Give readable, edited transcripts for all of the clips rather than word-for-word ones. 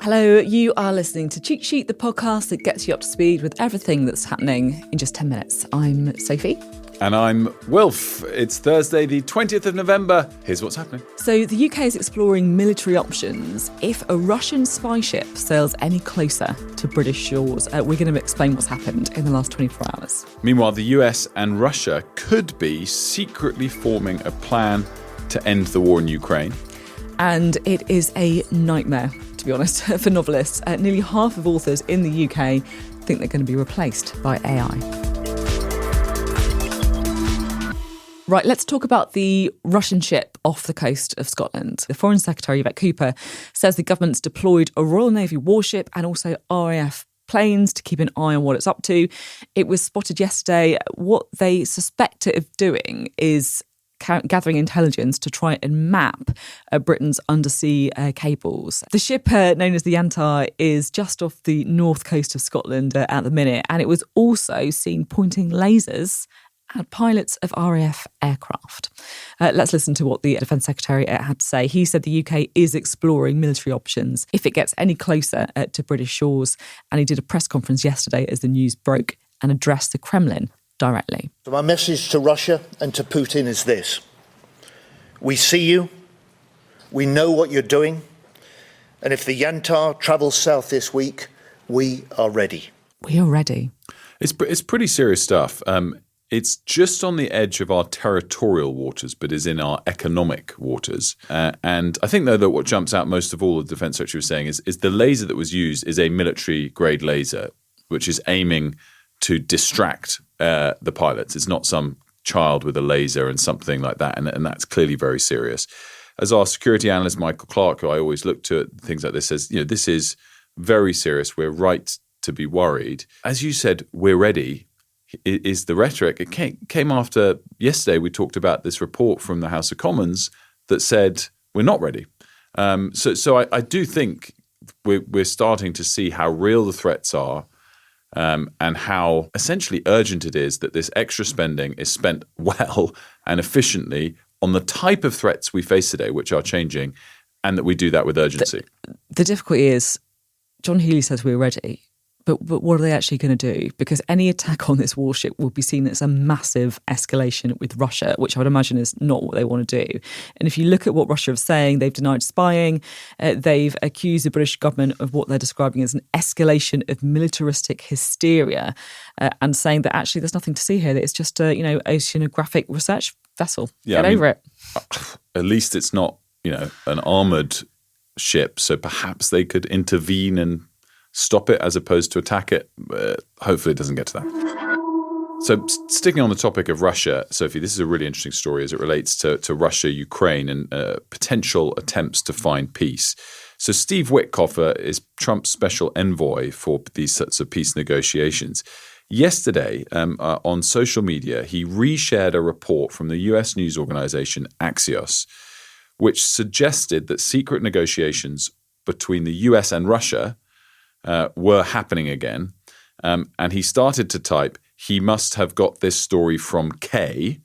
Hello, you are listening to Cheat Sheet, the podcast that gets you up to speed with everything that's happening in just 10 minutes. I'm Sophie. And I'm Wilf. It's Thursday, the 20th of November. Here's what's happening. So the UK is exploring military options if a Russian spy ship sails any closer to British shores. We're going to explain what's happened in the last 24 hours. Meanwhile, the US and Russia could be secretly forming a plan to end the war in Ukraine. And it is a nightmare, to be honest, for novelists. Nearly half of authors in the UK think they're going to be replaced by AI. Right, let's talk about the Russian ship off the coast of Scotland. The Foreign Secretary, Cooper, says the government's deployed a Royal Navy warship and also RAF planes to keep an eye on what it's up to. It was spotted yesterday. What they suspect it of doing is gathering intelligence to try and map Britain's undersea cables. The ship, known as the Yantar, is just off the north coast of Scotland at the minute, and it was also seen pointing lasers at pilots of RAF aircraft. Let's listen to what the Defence Secretary had to say. He said the UK is exploring military options if it gets any closer to British shores, and he did a press conference yesterday as the news broke and addressed the Kremlin directly. So my message to Russia and to Putin is this. We see you. We know what you're doing. And if the Yantar travels south this week, we are ready. We are ready. It's pretty serious stuff. It's just on the edge of our territorial waters, but is in our economic waters. And I think, though, that what jumps out most of all, the Defence Secretary was saying, is the laser that was used is a military-grade laser, which is aiming to distract the pilots. It's not some child with a laser and something like that, and that's clearly very serious. As our security analyst, Michael Clark, who I always look to at things like this, says, this is very serious. We're right to be worried. As you said, we're ready. Is the rhetoric. It came after yesterday we talked about this report from the House of Commons that said we're not ready. So I do think we're starting to see how real the threats are and how essentially urgent it is that this extra spending is spent well and efficiently on the type of threats we face today, which are changing, and that we do that with urgency. The difficulty is John Healey says we're ready. But what are they actually going to do? Because any attack on this warship will be seen as a massive escalation with Russia, which I would imagine is not what they want to do. And if you look at what Russia is saying, they've denied spying. They've accused the British government of what they're describing as an escalation of militaristic hysteria, and saying that actually there's nothing to see here, that it's just a oceanographic research vessel. Get over it. At least it's not, an armoured ship, so perhaps they could intervene and stop it as opposed to attack it. Hopefully it doesn't get to that. So sticking on the topic of Russia, Sophie, this is a really interesting story as it relates to Russia, Ukraine, and potential attempts to find peace. So Steve Witkoff is Trump's special envoy for these sorts of peace negotiations. Yesterday, on social media, he reshared a report from the US news organization Axios, which suggested that secret negotiations between the US and Russia were happening again. And he started to type, he must have got this story from K.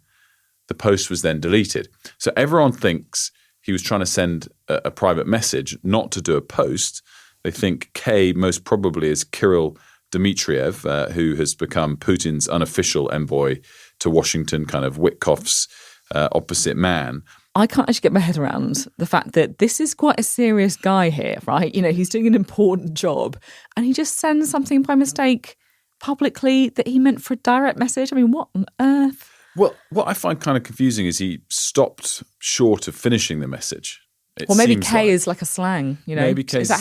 The post was then deleted. So everyone thinks he was trying to send a private message, not to do a post. They think K most probably is Kirill Dmitriev, who has become Putin's unofficial envoy to Washington, kind of Witkoff's opposite man. I can't actually get my head around the fact that this is quite a serious guy here, right? He's doing an important job and he just sends something by mistake publicly that he meant for a direct message. I mean, what on earth? Well, what I find kind of confusing is he stopped short of finishing the message. Well, maybe K is like a slang, Maybe K is that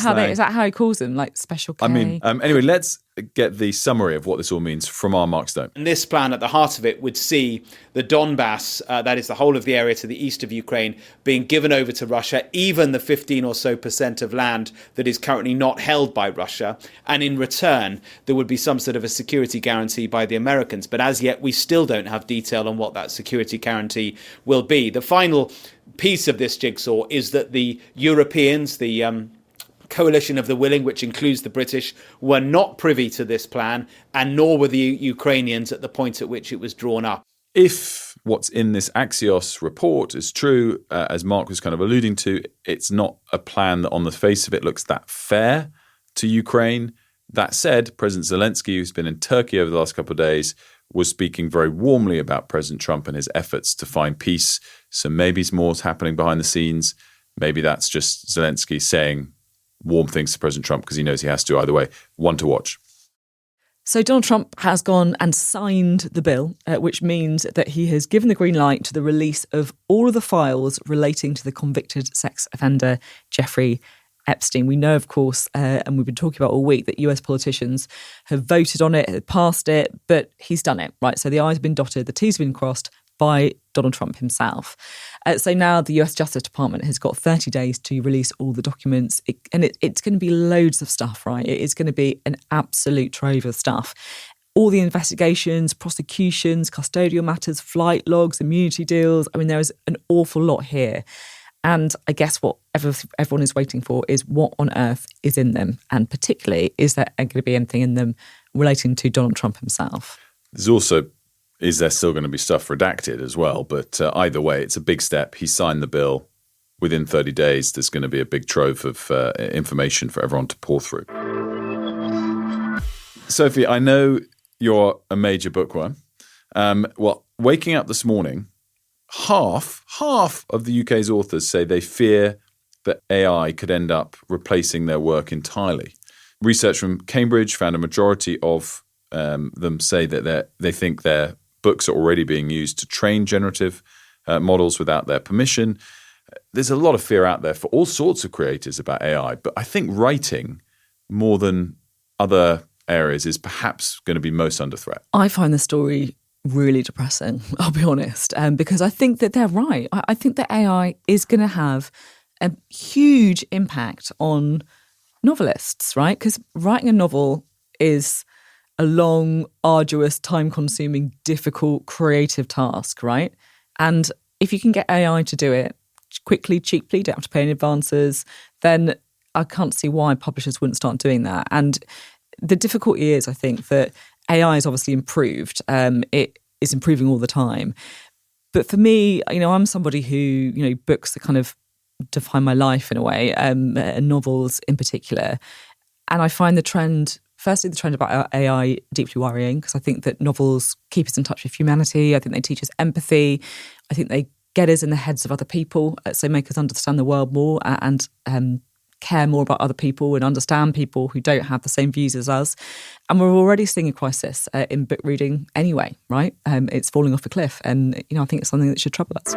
how he calls them, like special K? I mean, anyway, let's get the summary of what this all means from our Mark Stone. And this plan at the heart of it would see the Donbass, that is the whole of the area to the east of Ukraine, being given over to Russia, even the 15% or so of land that is currently not held by Russia. And in return, there would be some sort of a security guarantee by the Americans. But as yet, we still don't have detail on what that security guarantee will be. The final piece of this jigsaw is that the Europeans, the coalition of the willing, which includes the British, were not privy to this plan, and nor were the Ukrainians at the point at which it was drawn up. if what's in this Axios report is true, as Mark was kind of alluding to, it's not a plan that on the face of it looks that fair to Ukraine. That said, President Zelensky, who's been in Turkey over the last couple of days, was speaking very warmly about President Trump and his efforts to find peace. So maybe more's happening behind the scenes. Maybe that's just Zelensky saying warm things to President Trump because he knows he has to either way. One to watch. So Donald Trump has gone and signed the bill, which means that he has given the green light to the release of all of the files relating to the convicted sex offender Jeffrey Epstein. We know, of course, and we've been talking about all week, that US politicians have voted on it, have passed it, but he's done it, right? So the I's have been dotted, the T's have been crossed by Donald Trump himself. So now the US Justice Department has got 30 days to release all the documents. It's going to be loads of stuff, right? It is going to be an absolute trove of stuff. All the investigations, prosecutions, custodial matters, flight logs, immunity deals. I mean, there is an awful lot here. And I guess what everyone is waiting for is what on earth is in them. And particularly, is there going to be anything in them relating to Donald Trump himself? There's also, is there still going to be stuff redacted as well? But either way, it's a big step. He signed the bill. Within 30 days, there's going to be a big trove of information for everyone to pour through. Sophie, I know you're a major bookworm. Well, waking up this morning, half of the UK's authors say they fear that AI could end up replacing their work entirely. Research from Cambridge found a majority of them say that they think their books are already being used to train generative models without their permission. There's a lot of fear out there for all sorts of creators about AI, but I think writing, more than other areas, is perhaps going to be most under threat. I find the story really depressing, I'll be honest, because I think that they're right. I think that AI is going to have a huge impact on novelists, right? Because writing a novel is a long, arduous, time-consuming, difficult, creative task, right? And if you can get AI to do it quickly, cheaply, don't have to pay any advances, then I can't see why publishers wouldn't start doing that. And the difficulty is, I think, that AI is obviously improved. It is improving all the time. But for me, I'm somebody who, books that kind of define my life in a way, novels in particular. And I find the trend about AI deeply worrying, because I think that novels keep us in touch with humanity. I think they teach us empathy. I think they get us in the heads of other people, so make us understand the world more and care more about other people and understand people who don't have the same views as us. And we're already seeing a crisis in book reading anyway, right? It's falling off a cliff. And, I think it's something that should trouble us.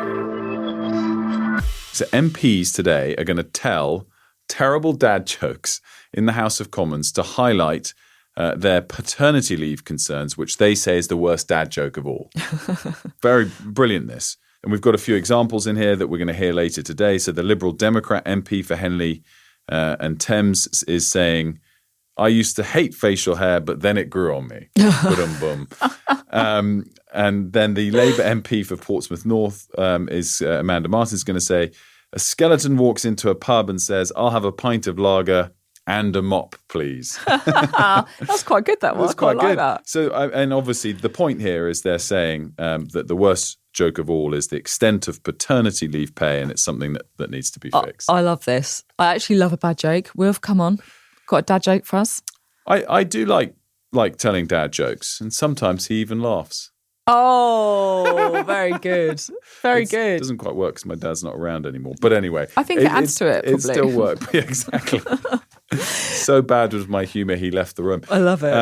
So MPs today are going to tell terrible dad jokes in the House of Commons to highlight their paternity leave concerns, which they say is the worst dad joke of all. Very brilliant, this. And we've got a few examples in here that we're going to hear later today. So the Liberal Democrat MP for Henley and Thames is saying, I used to hate facial hair, but then it grew on me. Boom. And then the Labour MP for Portsmouth North is Amanda Martin is going to say, a skeleton walks into a pub and says, I'll have a pint of lager and a mop, please. That's quite good, that one. That's quite good. Like that. So, and obviously the point here is they're saying that the worst joke of all is the extent of paternity leave pay, and it's something that needs to be fixed. I love this. I actually love a bad joke. Wilf, come on. Got a dad joke for us? I do like telling dad jokes, and sometimes he even laughs. Oh, very good. Very good. It doesn't quite work because my dad's not around anymore. But anyway. I think it adds to it, probably. It still works. Yeah, exactly. So bad was my humour, he left the room. I love it.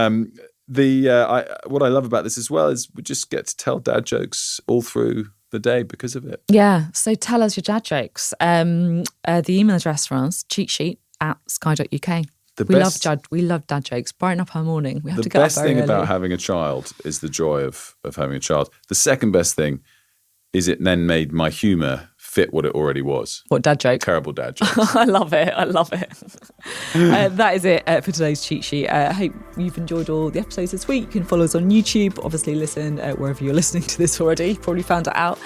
What I love about this as well is we just get to tell dad jokes all through the day because of it. Yeah. So tell us your dad jokes. The email address for us, cheatsheet@sky.uk. We love dad jokes. Brighten up our morning. We have to get up very early. The best thing about having a child is the joy of having a child. The second best thing is it then made my humour fit what it already was. What, dad joke? Terrible dad jokes. I love it. That is it for today's cheat sheet. I hope you've enjoyed all the episodes this week. You can follow us on YouTube. Obviously, listen wherever you're listening to this already. Probably found it out.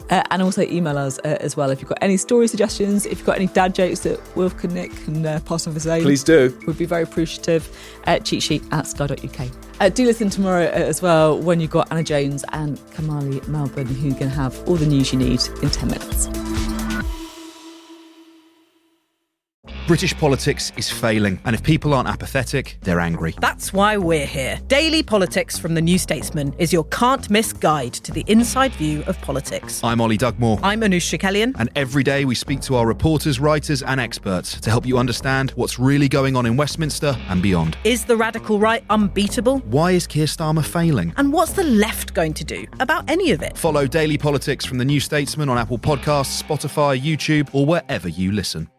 And also email us as well if you've got any story suggestions, if you've got any dad jokes that Wilf and Nick can pass on his own. Please do. We'd be very appreciative. Cheatsheet@sky.uk. Do listen tomorrow as well when you've got Anna Jones and Kamali Melbourne, who can have all the news you need in 10 minutes. British politics is failing, and if people aren't apathetic, they're angry. That's why we're here. Daily Politics from the New Statesman is your can't-miss guide to the inside view of politics. I'm Ollie Dugmore. I'm Anoosh Chakelian. And every day we speak to our reporters, writers and experts to help you understand what's really going on in Westminster and beyond. Is the radical right unbeatable? Why is Keir Starmer failing? And what's the left going to do about any of it? Follow Daily Politics from the New Statesman on Apple Podcasts, Spotify, YouTube or wherever you listen.